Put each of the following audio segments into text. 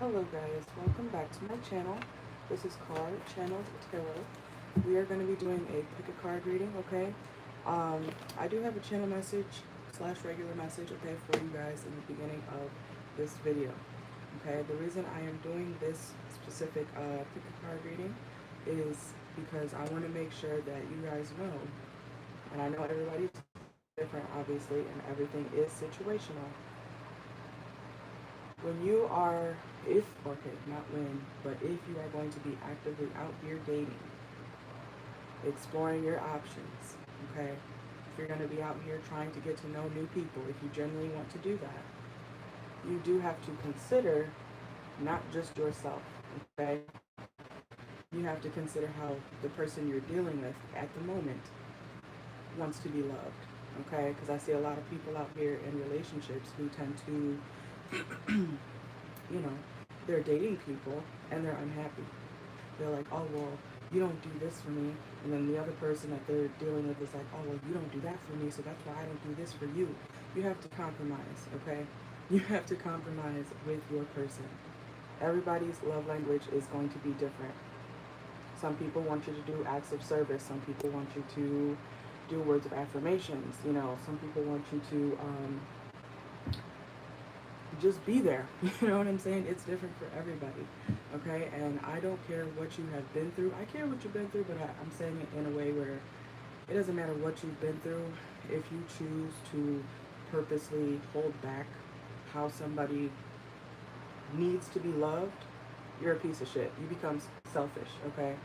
Hello guys, welcome back to my channel. This is CarChanneledTarot. We are going to be doing a pick a card reading, okay? I do have a channel message slash regular message, okay, for you guys in the beginning of this video, okay? The reason I am doing this specific pick a card reading is because I want to make sure that you guys know, and I know everybody's different obviously, and everything is situational. When you are, not when, but if you are going to be actively out here dating, exploring your options, okay? If you're going to be out here trying to get to know new people, if you genuinely want to do that, you do have to consider not just yourself, okay? You have to consider how the person you're dealing with at the moment wants to be loved, okay? Because I see a lot of people out here in relationships who tend to you know, they're dating people and they're unhappy. They're like, oh, well, you don't do this for me. And then the other person that they're dealing with is like, oh, well, you don't do that for me, so that's why I don't do this for you. You have to compromise, okay? You have to compromise with your person. Everybody's love language is going to be different. Some people want you to do acts of service. Some people want you to do words of affirmations. You know, some people want you to just be there. You know what I'm saying? It's different for everybody, okay? And I don't care what you have been through. I care what you've been through, but I'm saying it in a way where it doesn't matter what you've been through. If you choose to purposely hold back how somebody needs to be loved, you're a piece of shit. You become selfish, okay?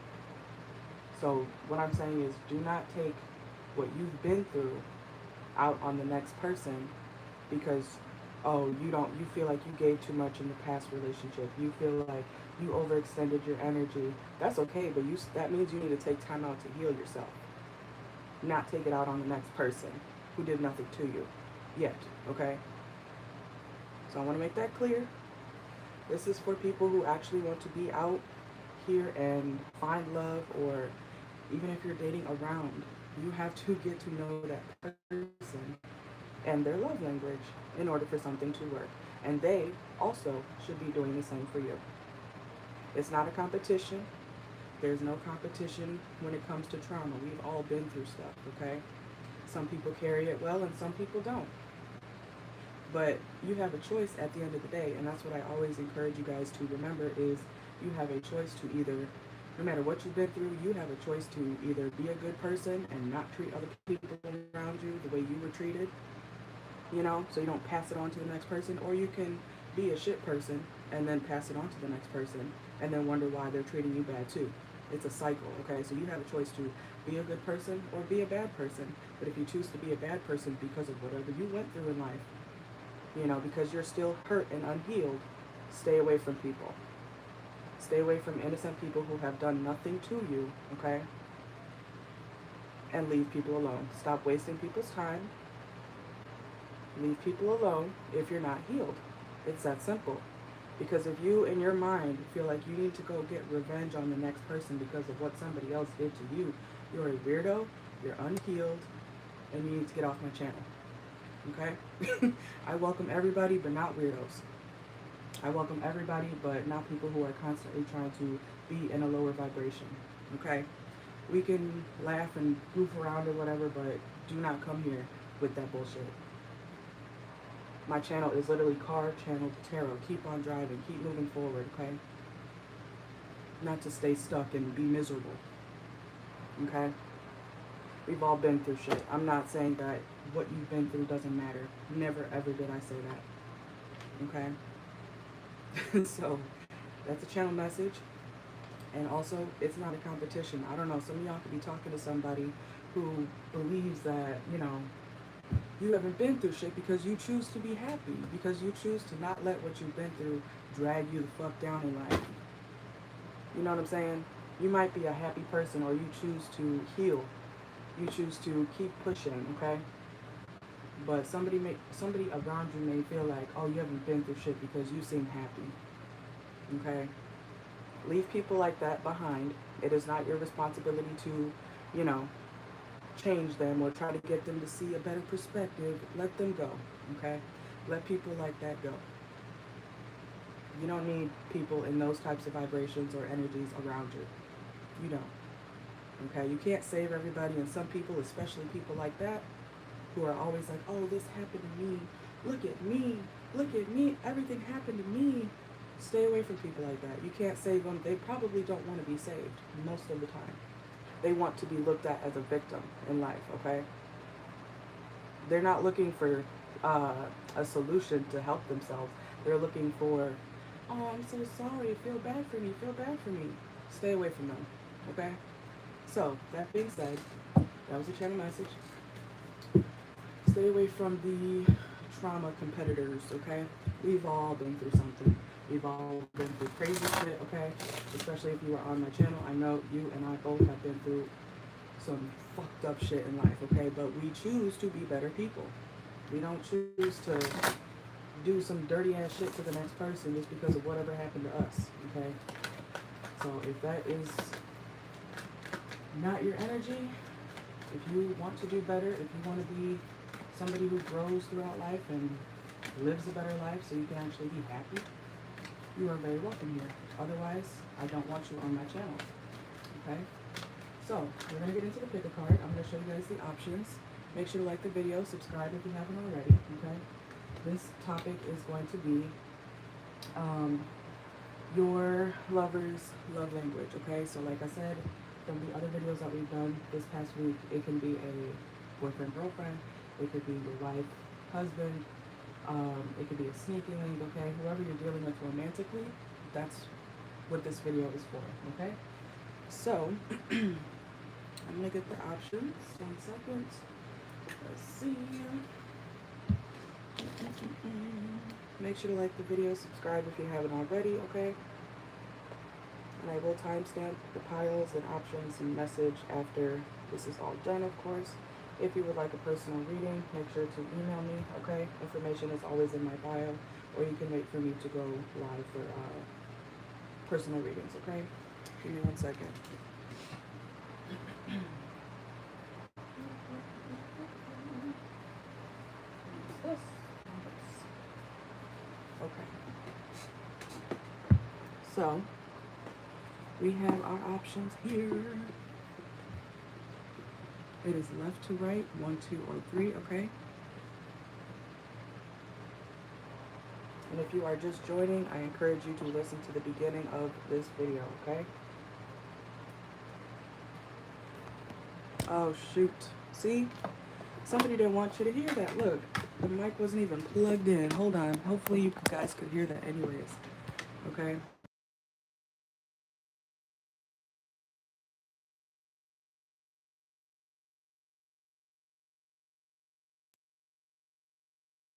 So what I'm saying is, do not take what you've been through out on the next person because you feel like you gave too much in the past relationship. You feel like you overextended your energy. That's okay, but that means you need to take time out to heal yourself. Not take it out on the next person who did nothing to you yet, okay? So I want to make that clear. This is for people who actually want to be out here and find love, or even if you're dating around, you have to get to know that person and their love language in order for something to work. And they also should be doing the same for you. It's not a competition. There's no competition when it comes to trauma. We've all been through stuff, okay? Some people carry it well and some people don't. But you have a choice at the end of the day, and that's what I always encourage you guys to remember is you have a choice to either, no matter what you've been through, you have a choice to either be a good person and not treat other people around you the way you were treated, you know, so you don't pass it on to the next person, or you can be a shit person and then pass it on to the next person and then wonder why they're treating you bad too. It's a cycle, okay? So you have a choice to be a good person or be a bad person. But if you choose to be a bad person because of whatever you went through in life, you know, because you're still hurt and unhealed, stay away from people. Stay away from innocent people who have done nothing to you, okay? And leave people alone. Stop wasting people's time. Leave people alone if you're not healed. It's that simple. Because if you, in your mind, feel like you need to go get revenge on the next person because of what somebody else did to you, you're a weirdo, you're unhealed, and you need to get off my channel. Okay? I welcome everybody, but not weirdos. I welcome everybody, but not people who are constantly trying to be in a lower vibration. Okay? We can laugh and goof around or whatever, but do not come here with that bullshit. My channel is literally CarChanneledTarot. Keep on driving. Keep moving forward, okay? Not to stay stuck and be miserable. Okay? We've all been through shit. I'm not saying that what you've been through doesn't matter. Never ever did I say that. Okay? So, that's a channel message. And also, it's not a competition. I don't know, some of y'all could be talking to somebody who believes that, you know, you haven't been through shit because you choose to be happy. Because you choose to not let what you've been through drag you the fuck down in life. You know what I'm saying? You might be a happy person, or you choose to heal. You choose to keep pushing, okay? But somebody around you may feel like, oh, you haven't been through shit because you seem happy. Okay? Leave people like that behind. It is not your responsibility to, you know, change them or try to get them to see a better perspective. Let them go, okay? Let people like that go. You don't need people in those types of vibrations or energies around you. You don't. Okay? You can't save everybody, and some people, especially people like that, who are always like, oh, this happened to me. Look at me. Look at me. Everything happened to me. Stay away from people like that. You can't save them. They probably don't want to be saved most of the time. They want to be looked at as a victim in life, okay? They're not looking for uh, a solution to help themselves. They're looking for, oh, I'm so sorry. Feel bad for me. Feel bad for me. Stay away from them, okay? So, that being said, that was a channel message. Stay away from the trauma competitors, okay? We've all been through something. We've all been through crazy shit, okay? Especially if you are on my channel. I know you and I both have been through some fucked up shit in life, okay? But we choose to be better people. We don't choose to do some dirty ass shit to the next person just because of whatever happened to us, okay? So if that is not your energy, if you want to do better, if you want to be somebody who grows throughout life and lives a better life so you can actually be happy, you are very welcome here. Otherwise, I don't want you on my channel, okay? So, we're going to get into the PickACard. I'm going to show you guys the options. Make sure to like the video, subscribe if you haven't already, okay? This topic is going to be your lover's love language, okay? So like I said, from the other videos that we've done this past week, it can be a boyfriend, girlfriend, it could be your wife, husband, it could be a sneaky link, okay? Whoever you're dealing with romantically, that's what this video is for, okay? So, I'm gonna get the options. 1 second. Let's see. Make sure to like the video, subscribe if you haven't already, okay? And I will timestamp the piles and options and message after this is all done, of course. If you would like a personal reading, make sure to email me, okay? Information is always in my bio, or you can wait for me to go live for personal readings, okay? Give me 1 second. Okay. So, we have our options here. It is left to right, 1, 2, or 3, okay? And if you are just joining, I encourage you to listen to the beginning of this video, okay? Oh, shoot. See? Somebody didn't want you to hear that. Look, the mic wasn't even plugged in. Hold on. Hopefully you guys could hear that anyways, okay?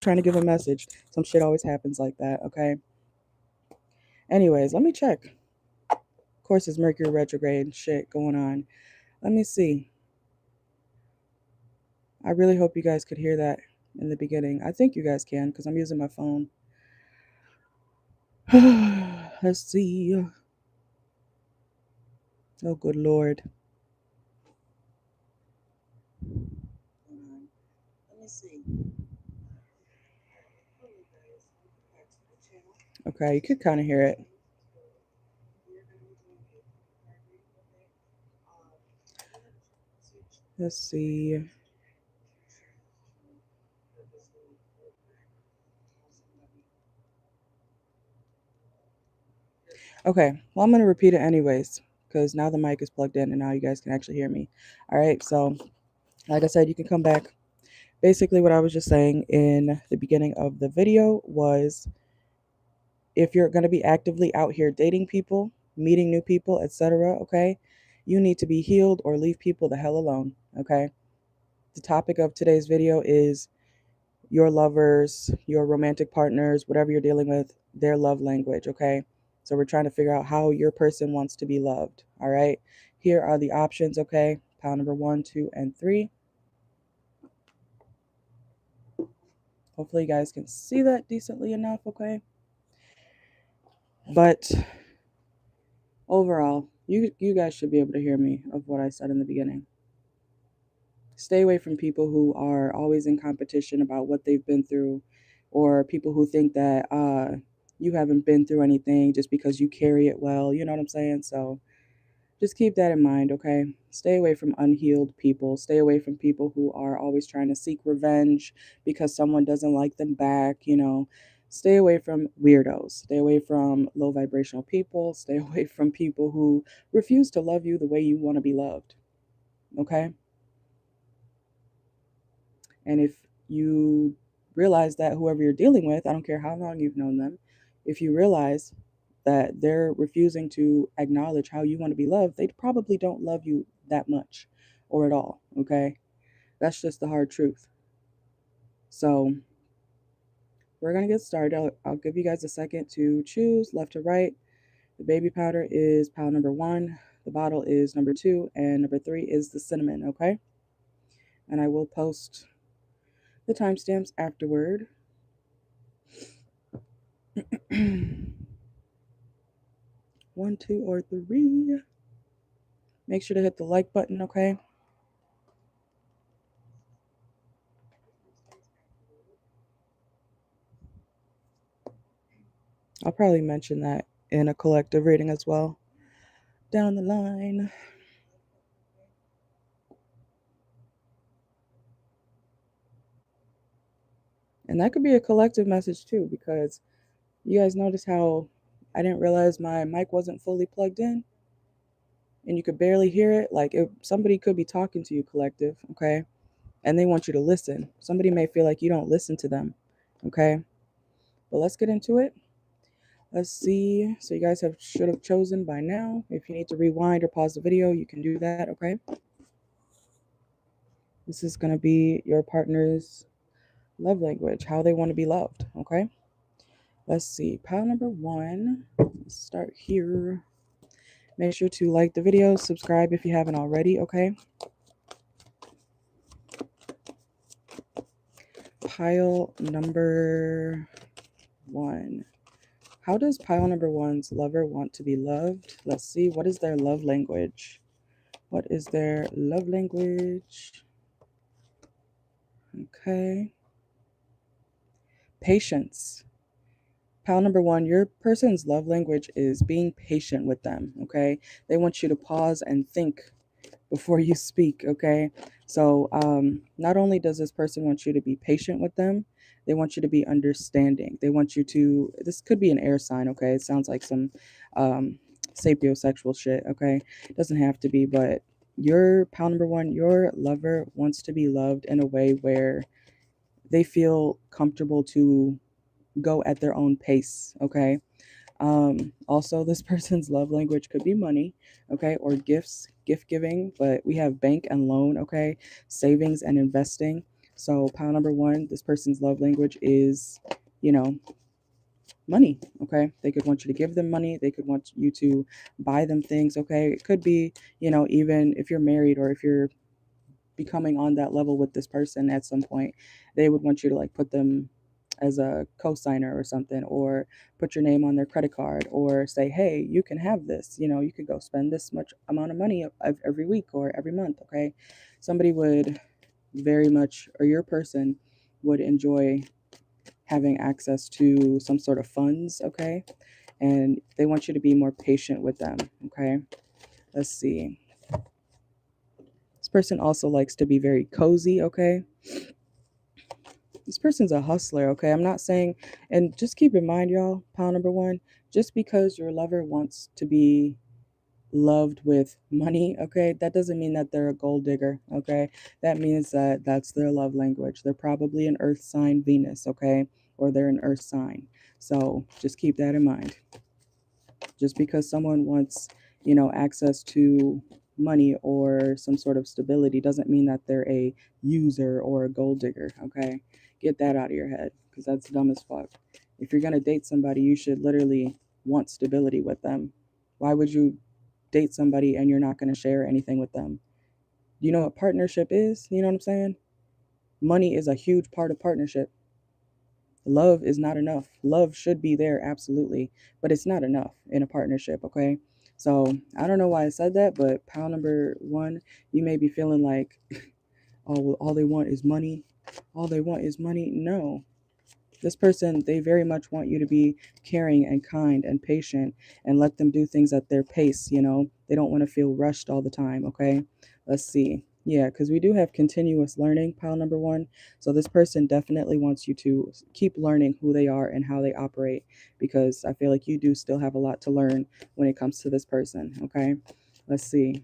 Trying to give a message. Some shit always happens like that, okay? Anyways, let me check. Of course, it's Mercury retrograde shit going on. Let me see. I really hope you guys could hear that in the beginning. I think you guys can because I'm using my phone. Let's see. Oh, good Lord. Let me see. Okay, you could kind of hear it. Let's see. Okay, well, I'm going to repeat it anyways because now the mic is plugged in and now you guys can actually hear me. All right, so like I said, you can come back. Basically, what I was just saying in the beginning of the video was if you're going to be actively out here dating people, meeting new people, etc., okay, you need to be healed or leave people the hell alone, okay? The topic of today's video is your lovers, your romantic partners, whatever you're dealing with, their love language, okay? So we're trying to figure out how your person wants to be loved, all right? Here are the options, okay? Pile number 1, 2, and 3. Hopefully you guys can see that decently enough, okay? But overall, you guys should be able to hear me of what I said in the beginning. Stay away from people who are always in competition about what they've been through, or people who think that you haven't been through anything, just because you carry it well. You know what I'm saying? So just keep that in mind, okay? Stay away from unhealed people. Stay away from people who are always trying to seek revenge because someone doesn't like them back, you know. Stay away from weirdos. Stay away from low vibrational people. Stay away from people who refuse to love you the way you want to be loved, okay? And if you realize that whoever you're dealing with, I don't care how long you've known them, if you realize that they're refusing to acknowledge how you want to be loved, they probably don't love you that much or at all, okay? That's just the hard truth. So we're going to get started. I'll give you guys a second to choose left to right. The baby powder is pile number 1, the bottle is number 2, and number 3 is the cinnamon, okay? And I will post the timestamps afterward. 1, 2, or 3. Make sure to hit the like button, okay? I'll probably mention that in a collective reading as well down the line. And that could be a collective message too, because you guys notice how I didn't realize my mic wasn't fully plugged in and you could barely hear it. Like somebody could be talking to you, collective, okay? And they want you to listen. Somebody may feel like you don't listen to them, okay? But let's get into it. Let's see. So you guys should have chosen by now. If you need to rewind or pause the video, you can do that, okay? This is going to be your partner's love language, how they want to be loved, okay? Let's see. Pile number 1. Let's start here. Make sure to like the video, subscribe if you haven't already, okay? Pile number 1. How does pile number 1's lover want to be loved? Let's see. What is their love language? What is their love language? Okay. Patience. Pile number 1, your person's love language is being patient with them, okay? They want you to pause and think before you speak, okay? So not only does this person want you to be patient with them, they want you to be understanding. They want you to, this could be an air sign, okay? It sounds like some sapiosexual shit, okay? It doesn't have to be, but your pile number 1, your lover wants to be loved in a way where they feel comfortable to go at their own pace, okay? Also, this person's love language could be money, okay, or gifts, gift giving, but we have bank and loan, okay, savings and investing. So pile number 1, this person's love language is, you know, money, okay? They could want you to give them money. They could want you to buy them things, okay? It could be, you know, even if you're married or if you're becoming on that level with this person at some point, they would want you to like put them as a co-signer or something, or put your name on their credit card, or say, hey, you can have this, you know, you could go spend this much amount of money every week or every month, okay? Somebody would very much, or your person would enjoy having access to some sort of funds, okay? And they want you to be more patient with them, okay? Let's see. This person also likes to be very cozy, okay? This person's a hustler, okay? I'm not saying, and just keep in mind, y'all, pile number 1, just because your lover wants to be loved with money, okay, that doesn't mean that they're a gold digger, okay? That means that that's their love language. They're probably an earth sign Venus, okay? Or they're an earth sign. So just keep that in mind. Just because someone wants, you know, access to money or some sort of stability doesn't mean that they're a user or a gold digger, okay? Get that out of your head, because that's dumb as fuck. If you're going to date somebody, you should literally want stability with them. Why would you date somebody and you're not going to share anything with them? You know what partnership is? You know what I'm saying? Money is a huge part of partnership. Love is not enough. Love should be there, absolutely, but it's not enough in a partnership, okay? So I don't know why I said that, but pile number 1, you may be feeling like, oh, well, all they want is money. All they want is money. No. This person, they very much want you to be caring and kind and patient and let them do things at their pace, you know. They don't want to feel rushed all the time, okay? Let's see. Yeah, because we do have continuous learning, pile number one. So this person definitely wants you to keep learning who they are and how they operate, because I feel like you do still have a lot to learn when it comes to this person, okay? Let's see.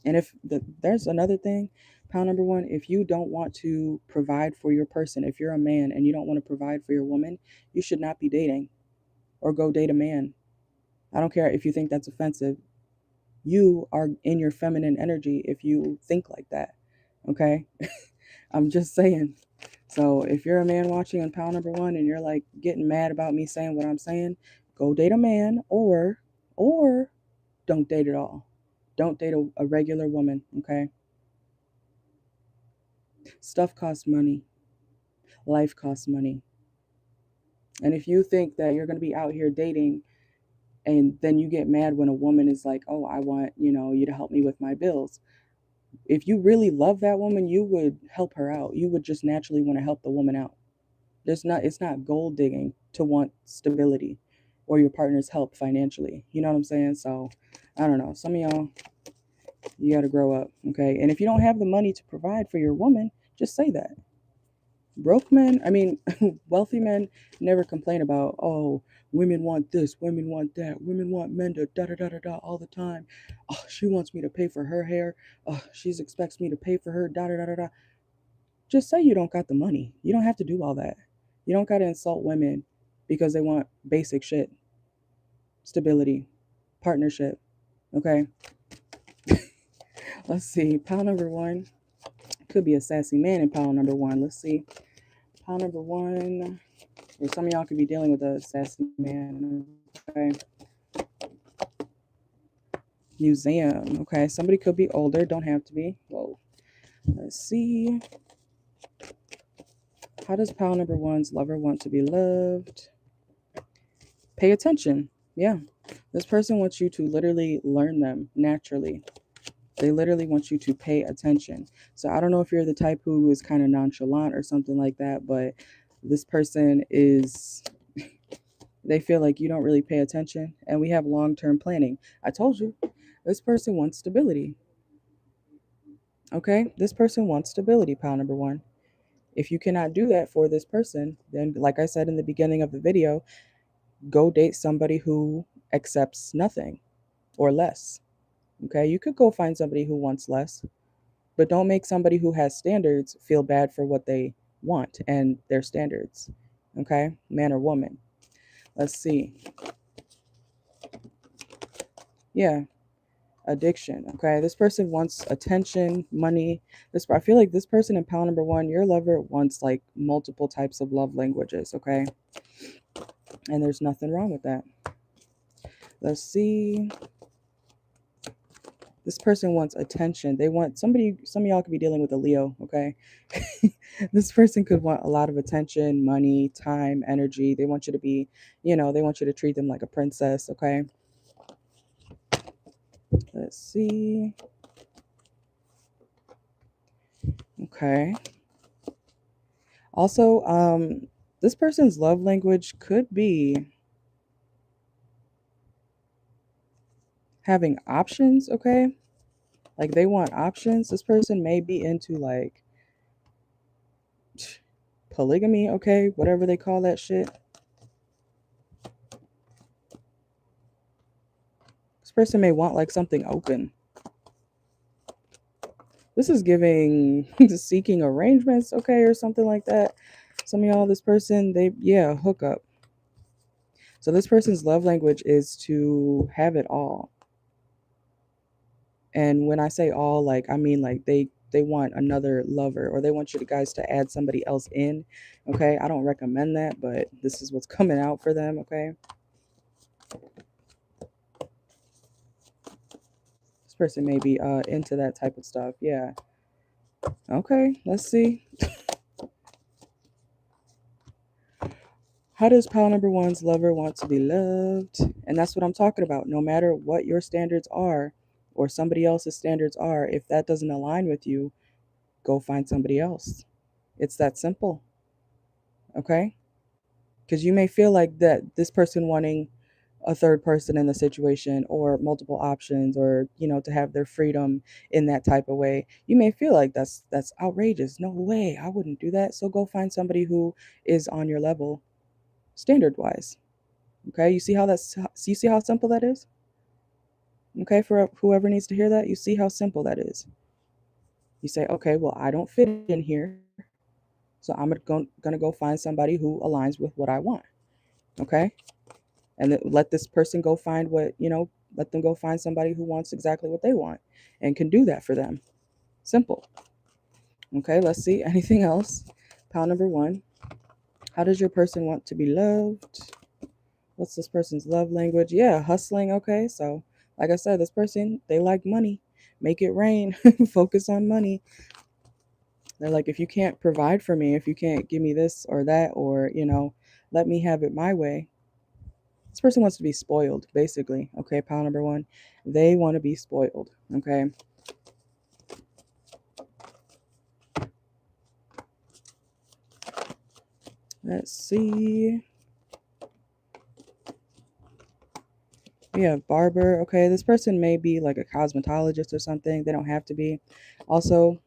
And there's another thing, pile number one, if you don't want to provide for your person, if you're a man and you don't want to provide for your woman, you should not be dating or go date a man. I don't care if you think that's offensive. You are in your feminine energy if you think like that. Okay? I'm just saying. So if you're a man watching on pile number one and you're like getting mad about me saying what I'm saying, go date a man, or don't date at all. Don't date a regular woman, okay? Stuff costs money. Life costs money. And if you think that you're going to be out here dating and then you get mad when a woman is like, "Oh, I want, you to help me with my bills." If you really love that woman, you would help her out. You would just naturally want to help the woman out. It's not gold digging to want stability or your partner's help financially. You know what I'm saying? So, I don't know. Some of y'all, you got to grow up, okay? And if you don't have the money to provide for your woman, just say that. Broke men, I mean, wealthy men never complain about, oh, women want this, women want that, women want men to da da da da da all the time. Oh, she wants me to pay for her hair. Oh, she expects me to pay for her da da da da da. Just say you don't got the money. You don't have to do all that. You don't got to insult women because they want basic shit. Stability, partnership. Okay. Let's see. Pile number one. Could be a sassy man in pile number one. Let's see. Pile number one. Or some of y'all could be dealing with a sassy man. Okay. Museum. Okay. Somebody could be older. Don't have to be. Whoa. Let's see. How does pile number one's lover want to be loved? Pay attention. Yeah. This person wants you to literally learn them naturally. They literally want you to pay attention. So I don't know if you're the type who is kind of nonchalant or something like that, but this person is, they feel like you don't really pay attention. And we have long-term planning. I told you, this person wants stability. Okay? This person wants stability, pile number one. If you cannot do that for this person, then like I said in the beginning of the video, go date somebody who accepts nothing or less. Okay? You could go find somebody who wants less, but don't make somebody who has standards feel bad for what they want and their standards. Okay? Man or woman. Let's see. Yeah. Addiction. Okay? This person wants attention, money. I feel like this person in pile number one, your lover wants like multiple types of love languages. Okay? And there's nothing wrong with that. Let's see. This person wants attention. They want somebody, some of y'all could be dealing with a Leo, okay? This person could want a lot of attention, money, time, energy. They want you to be, they want you to treat them like a princess, okay? Let's see. Okay. Also, this person's love language could be having options, okay? Like they want options. This person may be into like polygamy, okay? Whatever they call that shit. This person may want like something open. This is giving seeking arrangements, okay, or something like that. Some of y'all, this person, hook up. So this person's love language is to have it all. And when I say all, like, I mean like they want another lover, or they want you guys to add somebody else in, okay? I don't recommend that, but this is what's coming out for them, okay? This person may be into that type of stuff, yeah. Okay, let's see. How does pile number one's lover want to be loved? And that's what I'm talking about. No matter what your standards are or somebody else's standards are, if that doesn't align with you, go find somebody else. It's that simple. okay? Because you may feel like that this person wanting a third person in the situation or multiple options, or to have their freedom in that type of way, you may feel like that's outrageous. No way, I wouldn't do that. So go find somebody who is on your level standard wise. Okay, you see how simple that is. Okay, for whoever needs to hear that, you see how simple that is. You say, okay, well, I don't fit in here, so I'm gonna go find somebody who aligns with what I want. Okay, and let this person go find let them go find somebody who wants exactly what they want and can do that for them. Simple. Okay, let's see. Anything else? Pile number 1. How does your person want to be loved? What's this person's love language? Yeah, hustling. Okay, so like I said, this person, they like money. Make it rain. Focus on money. They're like, if you can't provide for me, if you can't give me this or that, or let me have it my way. This person wants to be spoiled, basically. Okay, pile number 1. They want to be spoiled. Okay. Let's see. We have barber. Okay, this person may be like a cosmetologist or something. They don't have to be. Also,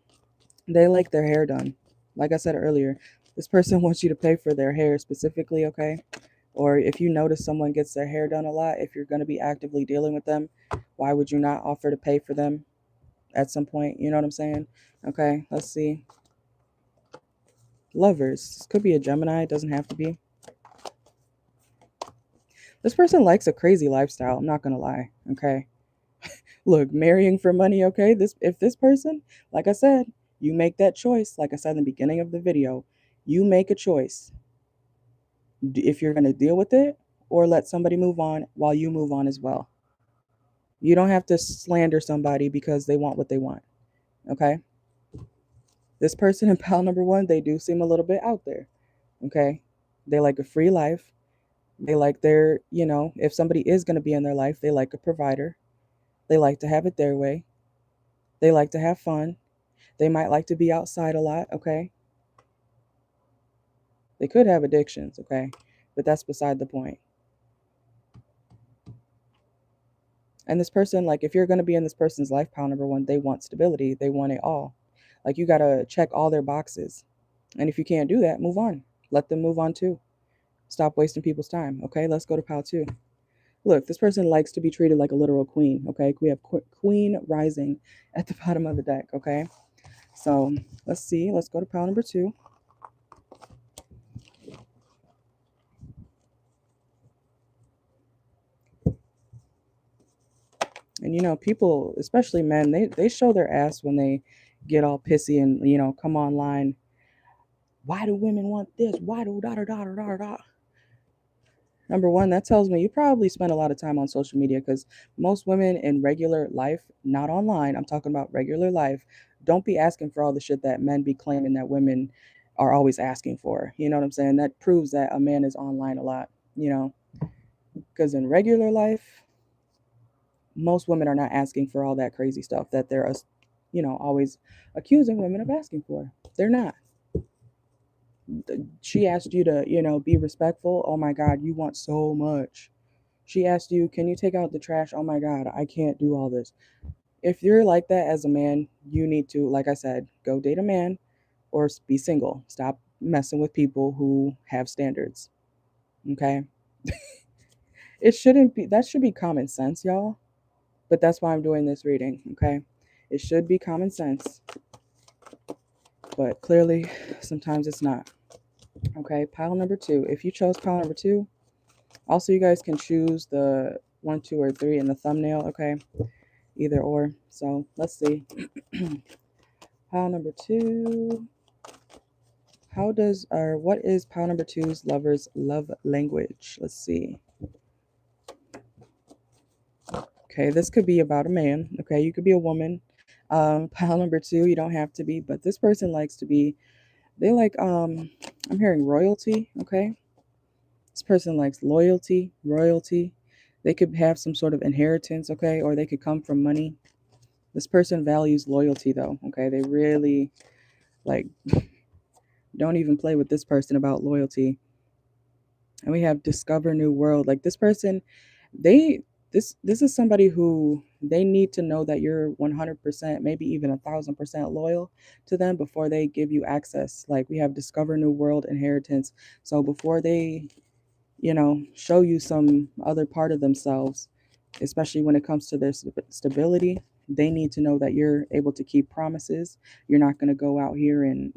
they like their hair done. Like I said earlier, this person wants you to pay for their hair specifically, okay? Or if you notice someone gets their hair done a lot, if you're going to be actively dealing with them, why would you not offer to pay for them at some point? You know what I'm saying? Okay, let's see. Lovers. This could be a Gemini. It doesn't have to be. This person likes a crazy lifestyle. I'm not going to lie, okay? Look, marrying for money, okay? If this person, like I said, you make that choice, like I said in the beginning of the video, you make a choice if you're going to deal with it or let somebody move on while you move on as well. You don't have to slander somebody because they want what they want, okay? This person in pile number 1, they do seem a little bit out there, okay? They like a free life. They like if somebody is going to be in their life, they like a provider. They like to have it their way. They like to have fun. They might like to be outside a lot, okay? They could have addictions, okay? But that's beside the point. And this person, like, if you're going to be in this person's life, pile number 1, they want stability. They want it all. Like, you got to check all their boxes. And if you can't do that, move on. Let them move on too. Stop wasting people's time, okay? Let's go to pile 2. Look, this person likes to be treated like a literal queen, okay? We have Queen Rising at the bottom of the deck, okay? So let's see. Let's go to pile number 2. And people, especially men, they show their ass when they get all pissy and come online. Why do women want this? Why do da da da da da da? Number 1, that tells me you probably spend a lot of time on social media, because most women in regular life, not online, I'm talking about regular life, don't be asking for all the shit that men be claiming that women are always asking for. You know what I'm saying? That proves that a man is online a lot, because in regular life, most women are not asking for all that crazy stuff that they're, always accusing women of asking for. They're not. She asked you to, be respectful. Oh my God, you want so much. She asked you, can you take out the trash? Oh my God, I can't do all this. If you're like that as a man, you need to, like I said, go date a man or be single. Stop messing with people who have standards. Okay? It shouldn't be, that should be common sense, y'all. But that's why I'm doing this reading, okay? It should be common sense. But clearly, sometimes it's not. Okay, pile number 2. If you chose pile number 2, also you guys can choose the 1, 2, or 3 in the thumbnail, okay? Either or. So let's see. Pile number 2. What is pile number 2's lover's love language? Let's see. Okay, this could be about a man. Okay, you could be a woman. Pile number 2, you don't have to be, but this person likes to be, they like, I'm hearing royalty, okay? This person likes loyalty, royalty. They could have some sort of inheritance, okay? Or they could come from money. This person values loyalty though, okay? They really, like, Don't even play with this person about loyalty. And we have discover new world. Like this person, they this is somebody who they need to know that you're 100%, maybe even 1,000% loyal to them before they give you access. Like we have discover new world, inheritance. So before they, show you some other part of themselves, especially when it comes to their stability, they need to know that you're able to keep promises. You're not going to go out here and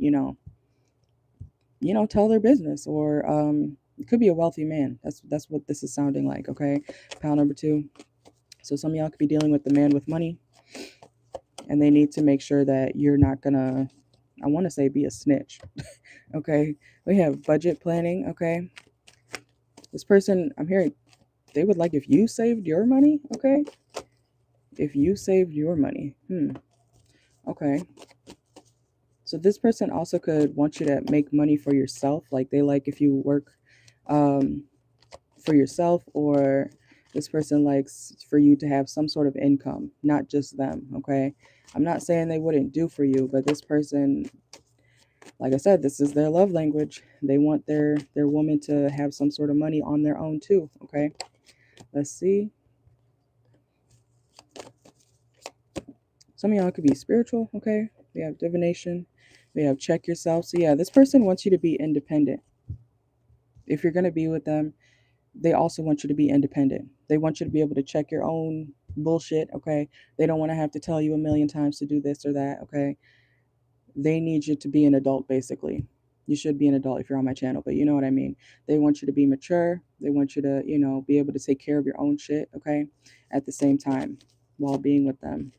tell their business, or it could be a wealthy man. That's what this is sounding like. Okay, pile number two. So some of y'all could be dealing with the man with money, and they need to make sure that you're not gonna, I want to say, be a snitch. Okay, we have budget planning. Okay, this person, I'm hearing, they would like if you saved your money. Okay, if you saved your money. Okay. So this person also could want you to make money for yourself. Like they like if you work um, for yourself, or this person likes for you to have some sort of income, not just them. Okay. I'm not saying they wouldn't do for you, but this person, like I said, this is their love language. They want their woman to have some sort of money on their own too. Okay. Let's see. Some of y'all could be spiritual. Okay. We have divination. We have check yourself. So yeah, this person wants you to be independent. If you're going to be with them, they also want you to be independent. They want you to be able to check your own bullshit. Okay. They don't want to have to tell you a million times to do this or that. Okay. They need you to be an adult, basically. You should be an adult if you're on my channel, but you know what I mean. They want you to be mature. They want you to, be able to take care of your own shit. Okay. At the same time while being with them.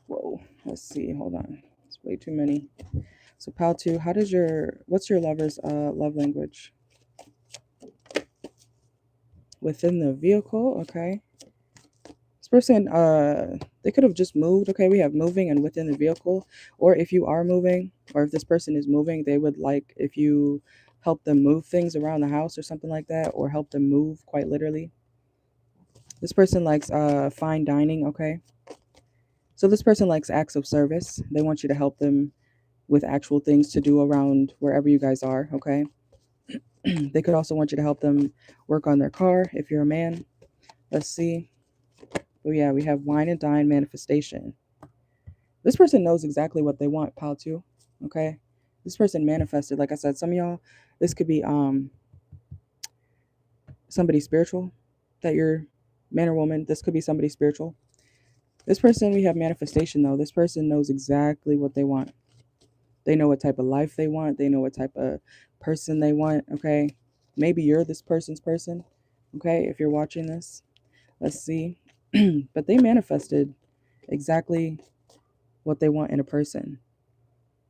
Whoa. Let's see. Hold on. It's way too many. So, pal two, what's your lover's love language? Within the vehicle. Okay. This person, they could have just moved. Okay, we have moving and within the vehicle. Or if you are moving, or if this person is moving, they would like if you help them move things around the house or something like that, or help them move quite literally. This person likes fine dining. Okay, so this person likes acts of service. They want you to help them with actual things to do around wherever you guys are. Okay, they could also want you to help them work on their car if you're a man. Let's see. Oh yeah, we have wine and dine manifestation. This person knows exactly what they want, pile two. Okay. This person manifested. Like I said, some of y'all, this could be somebody spiritual that you're man or woman. This could be somebody spiritual. This person, we have manifestation though. This person knows exactly what they want. They know what type of life they want. They know what type of person they want. Okay. Maybe you're this person's person. Okay. If you're watching this, let's see. But they manifested exactly what they want in a person.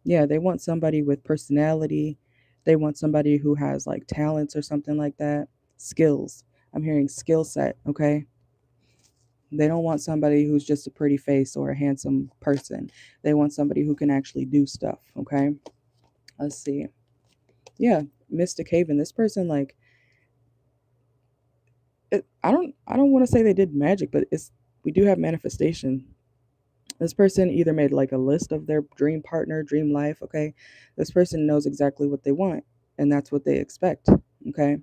Yeah, they want somebody with personality. They want somebody who has like talents or something like that. Skills. I'm hearing skill set, okay? They don't want somebody who's just a pretty face or a handsome person. They want somebody who can actually do stuff, okay? Let's see. Yeah, Mystic Haven. This person like I don't want to say they did magic, but it's we do have manifestation. This person either made like a list of their dream partner, dream life, okay? This person knows exactly what they want, and that's what they expect, okay?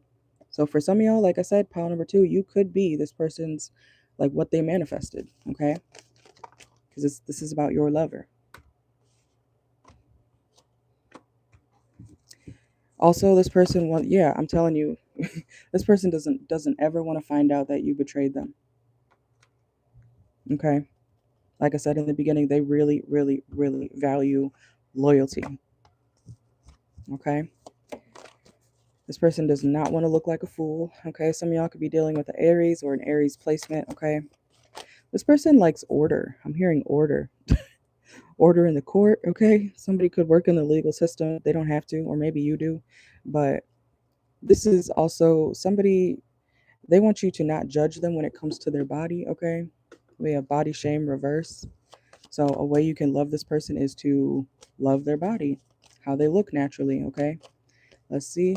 So for some of y'all, like I said, pile number two, you could be this person's like what they manifested, okay? Because this is about your lover. Also, this person I'm telling you, this person doesn't ever want to find out that you betrayed them. Okay? Like I said in the beginning, they really, really, really value loyalty. Okay? This person does not want to look like a fool. Okay, some of y'all could be dealing with an Aries or an Aries placement. Okay, this person likes order. I'm hearing order. Order in the court. Okay, somebody could work in the legal system. They don't have to, or maybe you do. But this is also somebody, they want you to not judge them when it comes to their body. Okay, we have body shame reverse. So a way you can love this person is to love their body, how they look naturally. Okay, let's see.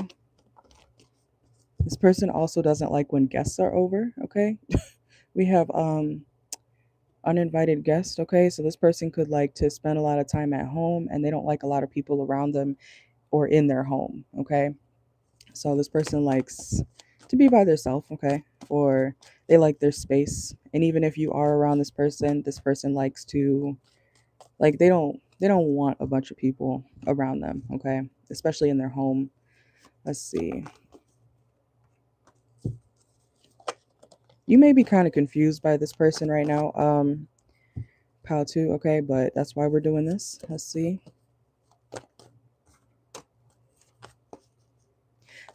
This person also doesn't like when guests are over, okay? We have uninvited guests, okay? So this person could like to spend a lot of time at home and they don't like a lot of people around them or in their home, okay? So this person likes to be by themselves, okay? Or they like their space. And even if you are around this person likes to, like, they don't want a bunch of people around them, okay? Especially in their home. Let's see. You may be kind of confused by this person right now, pile 2, okay? But that's why we're doing this. Let's see.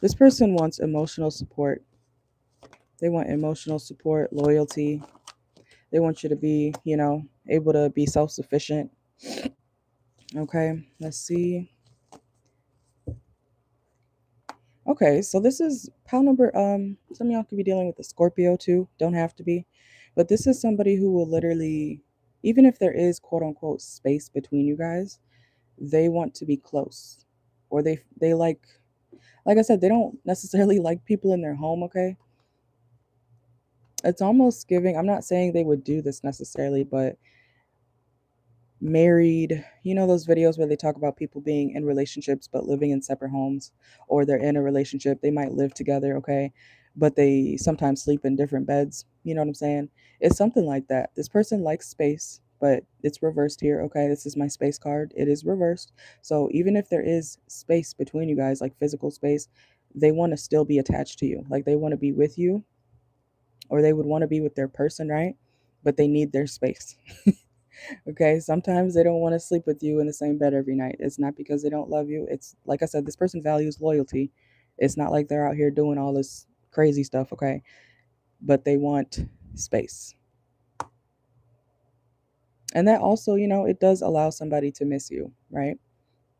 This person wants emotional support. They want emotional support, loyalty. They want you to be, able to be self-sufficient. Okay, let's see. Okay, so this is pile number, some of y'all could be dealing with a Scorpio too. Don't have to be. But this is somebody who will literally, even if there is quote unquote space between you guys, they want to be close. Or they like I said, they don't necessarily like people in their home, okay? It's almost giving, I'm not saying they would do this necessarily, but married, those videos where they talk about people being in relationships but living in separate homes, or they're in a relationship, they might live together, okay, but they sometimes sleep in different beds, you know what I'm saying? It's something like that. This person likes space, but it's reversed here, okay? This is my space card. It is reversed. So even if there is space between you guys, like physical space, they want to still be attached to you. Like they want to be with you, or they would want to be with their person, right? But they need their space. Okay, sometimes they don't want to sleep with you in the same bed every night. It's not because they don't love you. It's like I said, this person values loyalty. It's not like they're out here doing all this crazy stuff, okay? But they want space. And that also, it does allow somebody to miss you, right?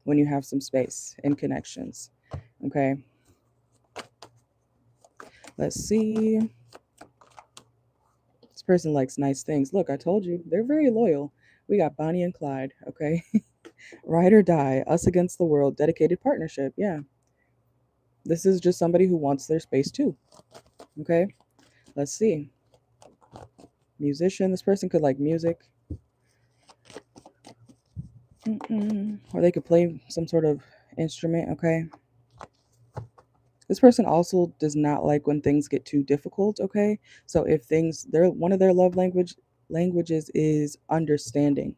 When you have some space and connections. Okay, let's see. This person likes nice things. Look, I told you, they're very loyal. We got Bonnie and Clyde, okay? Ride or die, us against the world, dedicated partnership. Yeah. This is just somebody who wants their space too. Okay, let's see. Musician. This person could like music. Or they could play some sort of instrument. Okay. This person also does not like when things get too difficult. Okay. So if they're one of their love languages is understanding,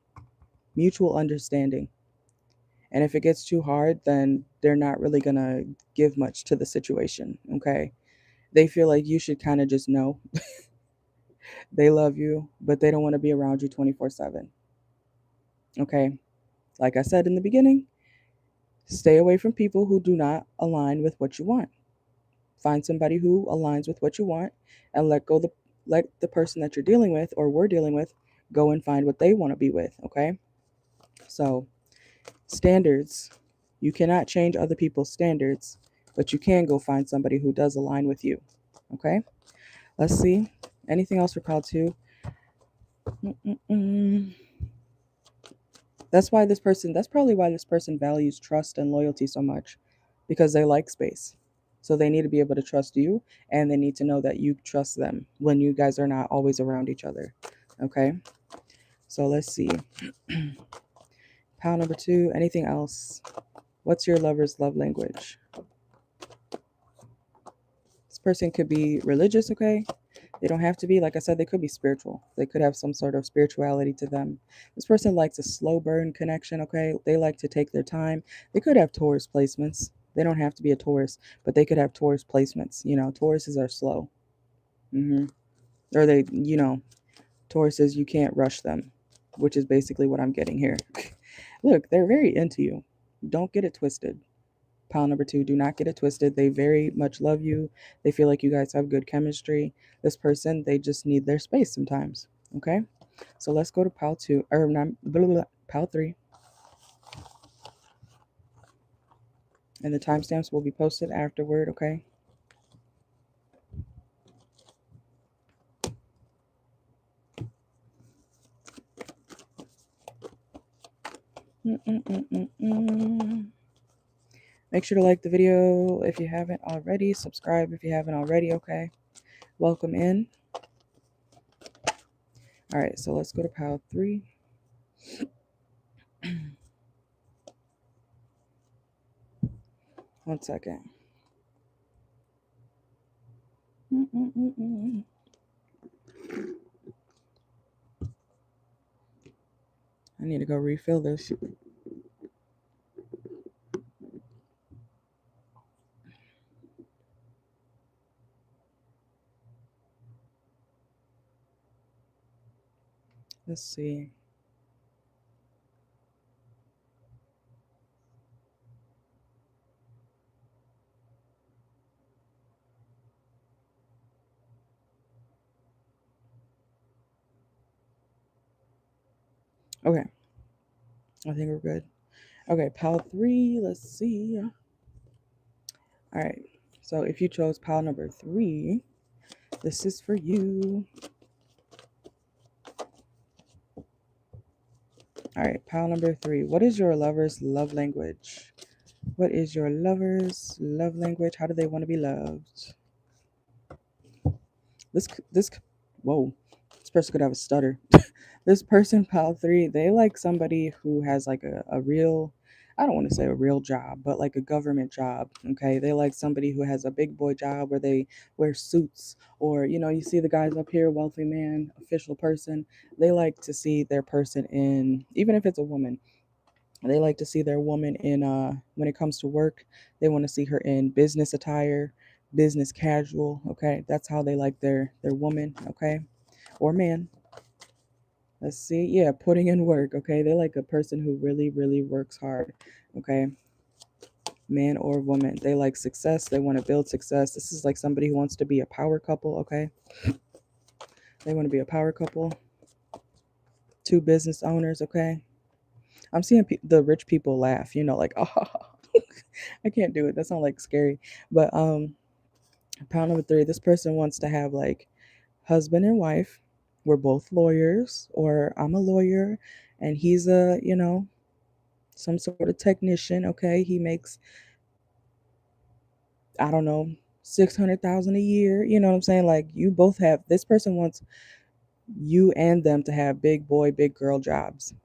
mutual understanding. And if it gets too hard, then they're not really going to give much to the situation. Okay. They feel like you should kind of just know they love you, but they don't want to be around you 24/7. Okay. Like I said in the beginning, stay away from people who do not align with what you want. Find somebody who aligns with what you want and let the person that you're dealing with or we're dealing with go and find what they want to be with. Okay. So, standards. You cannot change other people's standards, but you can go find somebody who does align with you. Okay. Let's see. Anything else for pile 2? That's probably why this person values trust and loyalty so much, because they like space. So they need to be able to trust you, and they need to know that you trust them when you guys are not always around each other. Okay. So let's see. Pile number 2. Anything else? What's your lover's love language? This person could be religious, okay? They don't have to be. Like I said, they could be spiritual. They could have some sort of spirituality to them. This person likes a slow burn connection, okay? They like to take their time. They could have Taurus placements. They don't have to be a Taurus, but they could have Taurus placements. Tauruses are slow. Or Tauruses, you can't rush them, which is basically what I'm getting here. Look, they're very into you. Don't get it twisted. Pile number 2, do not get it twisted. They very much love you. They feel like you guys have good chemistry. This person, they just need their space sometimes. Okay, so let's go to pile 2, or not, pile 3. And the timestamps will be posted afterward. Okay. Make sure to like the video if you haven't already. Subscribe if you haven't already. Okay, welcome in. All right, so let's go to pile 3. 1 second. I need to go refill this. Let's see. Okay. I think we're good. Okay, pile 3. Let's see. All right. So if you chose pile number 3, this is for you. All right, pile number 3. What is your lover's love language? What is your lover's love language? How do they want to be loved? Whoa, this person could have a stutter. This person, pile 3, they like somebody who has like a real, I don't want to say a real job, but like a government job. Okay. They like somebody who has a big boy job where they wear suits, or, you see the guys up here, wealthy man, official person. They like to see their person in, even if it's a woman, they like to see their woman in, when it comes to work, they want to see her in business attire, business casual. Okay. That's how they like their woman. Okay. Or man. Let's see. Yeah, putting in work. Okay. They like a person who really, really works hard. Okay. Man or woman. They like success. They want to build success. This is like somebody who wants to be a power couple. Okay. They want to be a power couple. 2 business owners. Okay. I'm seeing the rich people laugh, like, oh, I can't do it. That sounds like scary. But pile number 3, this person wants to have like husband and wife. We're both lawyers, or I'm a lawyer and he's a, some sort of technician. Okay. He makes, I don't know, 600,000 a year. You know what I'm saying? Like, you both have, this person wants you and them to have big boy, big girl jobs.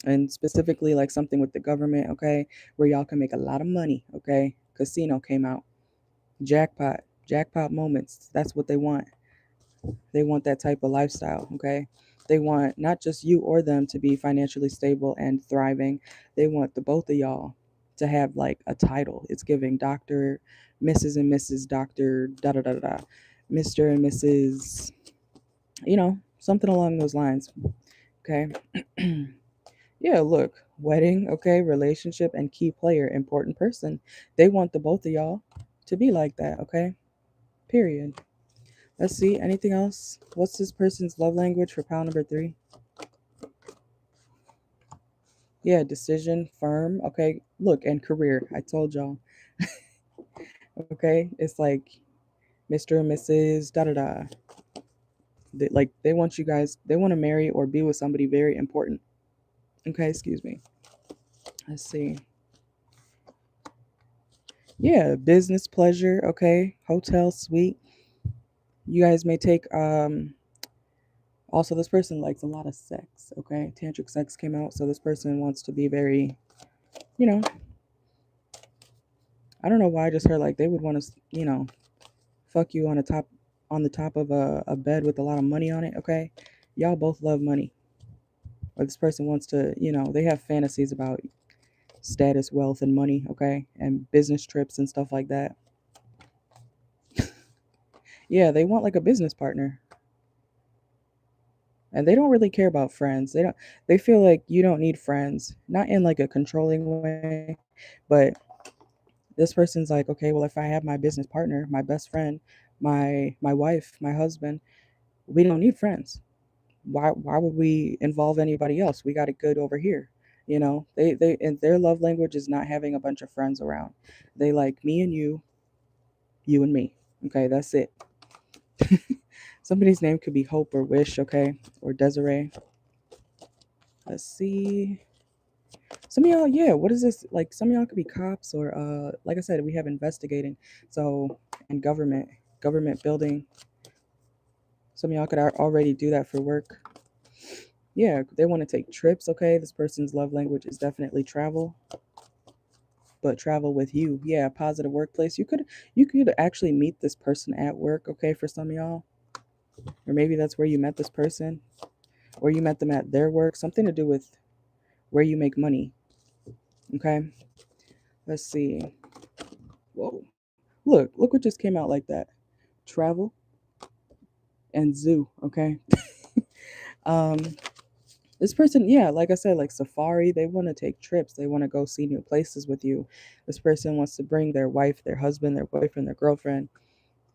And specifically like something with the government. Okay. Where y'all can make a lot of money. Okay. Casino came out. Jackpot moments. That's what they want. They want that type of lifestyle. Okay. They want not just you or them to be financially stable and thriving. They want the both of y'all to have like a title. It's giving Dr. Mrs. and Mrs. Dr. Da da da da, Mr. and Mrs. Something along those lines. Okay. Yeah, look, wedding, okay, relationship and key player, important person. They want the both of y'all to be like that. Okay. Period. Let's see. Anything else? What's this person's love language for pile number 3? Yeah, decision, firm. Okay. Look, and career. I told y'all. Okay. It's like Mr. and Mrs. Da da da. They want you guys, they want to marry or be with somebody very important. Okay. Excuse me. Let's see. Yeah, business pleasure. Okay. Hotel suite. You guys may take, also, this person likes a lot of sex. Okay. Tantric sex came out. So this person wants to be very, you know, I don't know why I just heard like they would want to, fuck you on the top of a bed with a lot of money on it. Okay. Y'all both love money. Or this person wants to, they have fantasies about status, wealth, and money. Okay. And business trips and stuff like that. Yeah, they want like a business partner. And they don't really care about friends. They feel like you don't need friends. Not in like a controlling way, but this person's like, okay, well, if I have my business partner, my best friend, my wife, my husband, we don't need friends. Why would we involve anybody else? We got it good over here. They and their love language is not having a bunch of friends around. They like me and you and me. Okay, that's it. Somebody's name could be Hope or Wish, okay, or Desiree. Let's see. Some of y'all, yeah, what is this? Like, some of y'all could be cops, or like I said, we have investigating. So, and government building. Some of y'all could already do that for work. Yeah, they want to take trips. Okay, this person's love language is definitely travel. but travel with you. Yeah, positive workplace. You could actually meet this person at work, okay, for some of y'all. Or maybe that's where you met this person, or you met them at their work, something to do with where you make money. Okay? Let's see. Whoa. Look what just came out like that. Travel and zoo, okay? Um this person, yeah, like I said, like safari, they want to take trips. They want to go see new places with you. This person wants to bring their wife, their husband, their boyfriend, their girlfriend.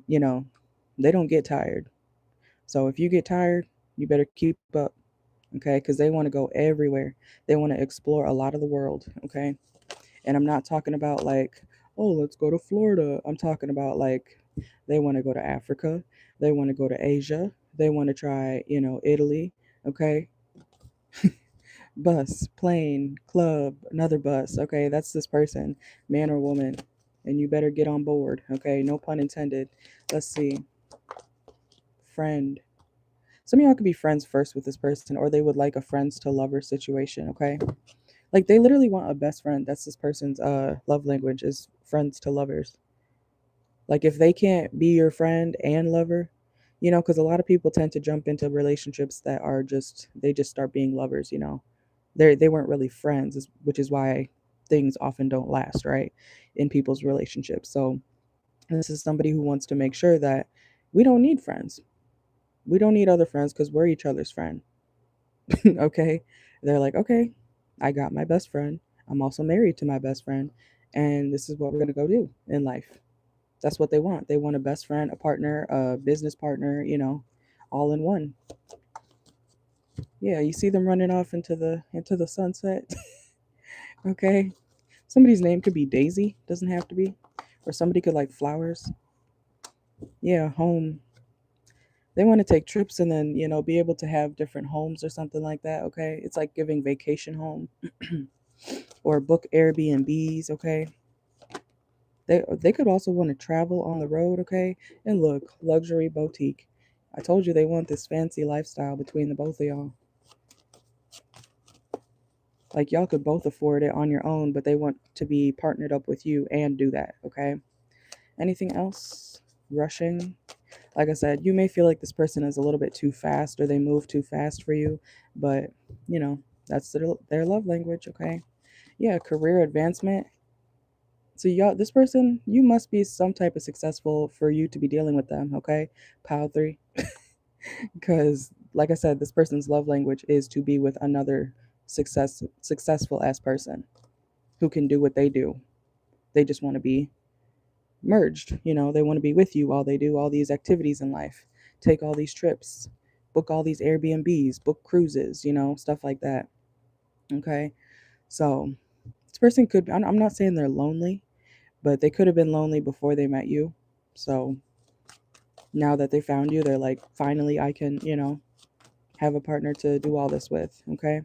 You know, they don't get tired. So if you get tired, you better keep up, okay? Because they want to go everywhere. They want to explore a lot of the world, okay? And I'm not talking about like, oh, let's go to Florida. I'm talking about like they want to go to Africa. They want to go to Asia. They want to try, Italy, okay? Bus, plane, club, another bus. Okay, that's this person, man or woman. And you better get on board. Okay, no pun intended. Let's see. Friend. Some of y'all could be friends first with this person, or they would like a friends to lover situation. Okay, like they literally want a best friend. That's this person's love language is friends to lovers. Like if they can't be your friend and lover, because a lot of people tend to jump into relationships that are they just start being lovers. They weren't really friends, which is why things often don't last, right, in people's relationships. So this is somebody who wants to make sure that we don't need friends. We don't need other friends because we're each other's friend. Okay? They're like, okay, I got my best friend. I'm also married to my best friend. And this is what we're going to go do in life. That's what they want. They want a best friend, a partner, a business partner, all in one. Yeah, you see them running off into the sunset. Okay? Somebody's name could be Daisy, doesn't have to be. Or somebody could like flowers. Yeah, home. They want to take trips and then, be able to have different homes or something like that, okay? It's like giving vacation home or book Airbnbs, okay? They could also want to travel on the road, okay? And look, luxury boutique. I told you they want this fancy lifestyle between the both of y'all. Like y'all could both afford it on your own, but they want to be partnered up with you and do that, okay? Anything else? Rushing? Like I said, you may feel like this person is a little bit too fast or they move too fast for you, but that's their love language, okay? Yeah, career advancement. So y'all, this person, you must be some type of successful for you to be dealing with them, okay? Pile 3. Because like I said, this person's love language is to be with another successful ass person who can do what they do. They just want to be merged. They want to be with you while they do all these activities in life, take all these trips, book all these Airbnbs, book cruises, stuff like that. Okay. So this person could, I'm not saying they're lonely, but they could have been lonely before they met you. So now that they found you, they're like, finally, I can, have a partner to do all this with. Okay.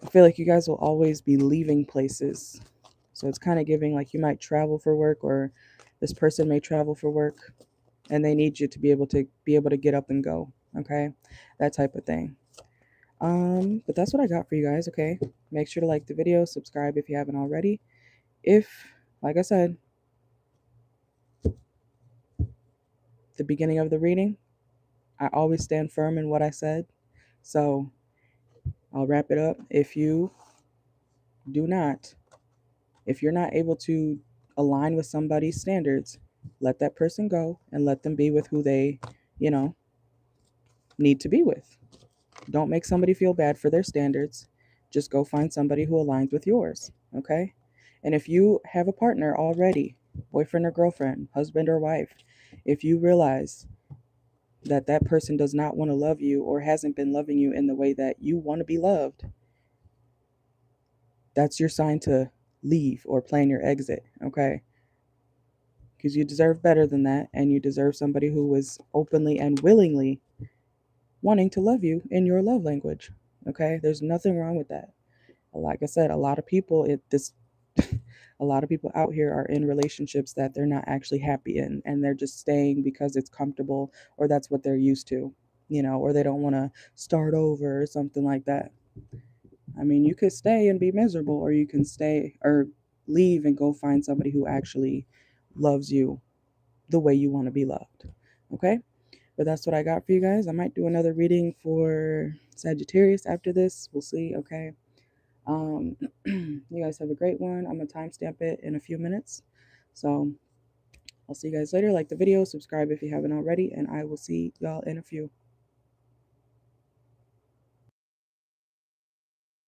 I feel like you guys will always be leaving places. So it's kind of giving like you might travel for work, or this person may travel for work and they need you to be able to get up and go. Okay. That type of thing. But that's what I got for you guys. Okay. Make sure to like the video, subscribe if you haven't already. If, like I said, the beginning of the reading, I always stand firm in what I said. So I'll wrap it up. Do not, if you're not able to align with somebody's standards, let that person go and let them be with who they, you know, need to be with. Don't make somebody feel bad for their standards. Just go find somebody who aligns with yours. Okay. And if you have a partner already, boyfriend or girlfriend, husband or wife, if you realize that that person does not want to love you or hasn't been loving you in the way that you want to be loved, that's your sign to leave or plan your exit, okay? Because you deserve better than that, and you deserve somebody who is openly and willingly wanting to love you in your love language, okay? There's nothing wrong with that. Like I said, a lot of people a lot of people out here are in relationships that they're not actually happy in, and they're just staying because it's comfortable or that's what they're used to, or they don't want to start over or something like that. I mean, you could stay and be miserable, or you can stay or leave and go find somebody who actually loves you the way you want to be loved. Okay? But that's what I got for you guys. I might do another reading for Sagittarius after this. We'll see. Okay. You guys have a great one. I'm going to timestamp it in a few minutes. So I'll see you guys later. Like the video, subscribe if you haven't already, and I will see y'all in a few.